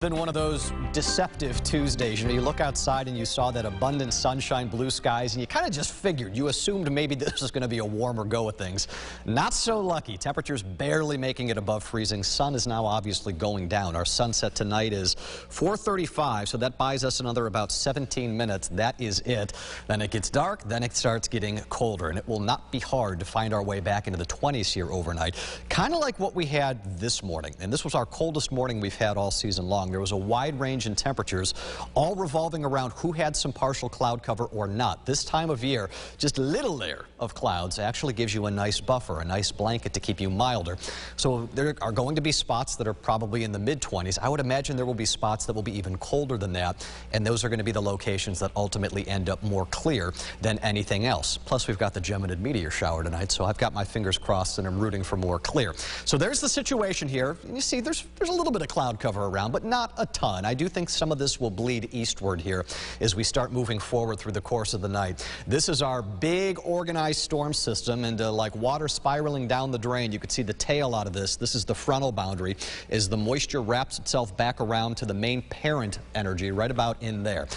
Been one of those deceptive Tuesdays. You look outside and you saw that abundant sunshine, blue skies, and you kind of just figured, you assumed maybe this was going to be a warmer go of things. Not so lucky. Temperatures barely making it above freezing. Sun is now obviously going down. Our sunset tonight is 4:35, so that buys us another about 17 minutes. That is it. Then it gets dark, then it starts getting colder, and it will not be hard to find our way back into the 20s here overnight. Kind of like what we had this morning, and this was our coldest morning we've had all season long. There was a wide range in temperatures, all revolving around who had some partial cloud cover or not. This time of year, just a little layer of clouds actually gives you a nice buffer, a nice blanket to keep you milder. So there are going to be spots that are probably in the mid-20s. I would imagine there will be spots that will be even colder than that, and those are going to be the locations that ultimately end up more clear than anything else. Plus, we've got the Geminid meteor shower tonight, so I've got my fingers crossed and I'm rooting for more clear. So there's the situation here. And you see, there's a little bit of cloud cover around, but not a ton. I do think some of this will bleed eastward here as we start moving forward through the course of the night. This is our big organized storm system, and like water spiraling down the drain, you can see the tail out of this. This is the frontal boundary as the moisture wraps itself back around to the main parent energy right about in there.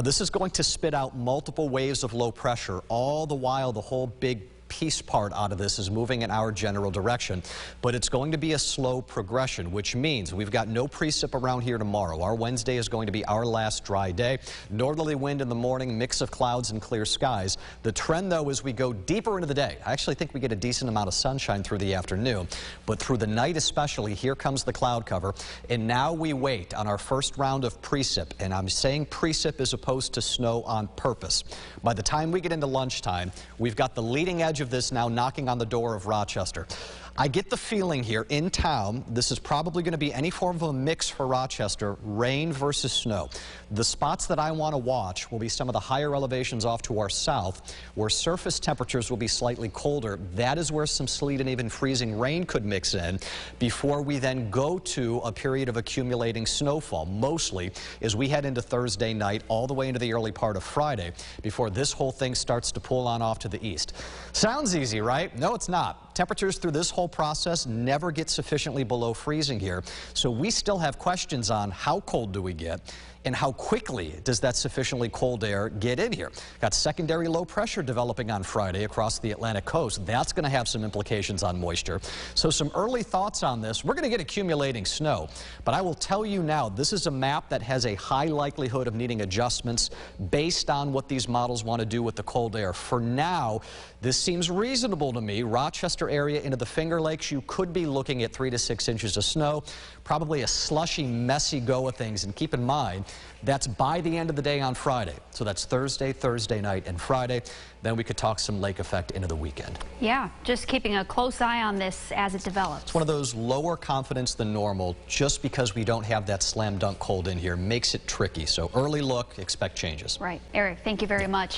This is going to spit out multiple waves of low pressure. All the while, the whole big piece part out of this is moving in our general direction, but it's going to be a slow progression, which means we've got no precip around here tomorrow. Our Wednesday is going to be our last dry day. Northerly wind in the morning, mix of clouds and clear skies. The trend, though, as we go deeper into the day, I actually think we get a decent amount of sunshine through the afternoon, but through the night especially, here comes the cloud cover, and now we wait on our first round of precip, and I'm saying precip as opposed to snow on purpose. By the time we get into lunchtime, we've got the leading edge of this now knocking on the door of Rochester. I get the feeling here in town, this is probably going to be any form of a mix for Rochester, rain versus snow. The spots that I want to watch will be some of the higher elevations off to our south, where surface temperatures will be slightly colder. That is where some sleet and even freezing rain could mix in before we then go to a period of accumulating snowfall, mostly as we head into Thursday night all the way into the early part of Friday before this whole thing starts to pull on off to the east. Sounds easy, right? No, it's not. Temperatures through this whole process never get sufficiently below freezing here, so we still have questions on how cold do we get and how quickly does that sufficiently cold air get in here. Got secondary low pressure developing on Friday across the Atlantic coast. That's going to have some implications on moisture. So some early thoughts on this. We're going to get accumulating snow, but I will tell you now, this is a map that has a high likelihood of needing adjustments based on what these models want to do with the cold air. For now, this seems reasonable to me. Rochester area into the Finger Lakes, you could be looking at 3 to 6 inches of snow, probably a slushy, messy go of things. And keep in mind, that's by the end of the day on Friday. So that's Thursday night, and Friday. Then we could talk some lake effect into the weekend. Yeah, just keeping a close eye on this as it develops. It's one of those lower confidence than normal, just because we don't have that slam dunk cold in here makes it tricky. So early look, expect changes. Right. Eric, thank you very much.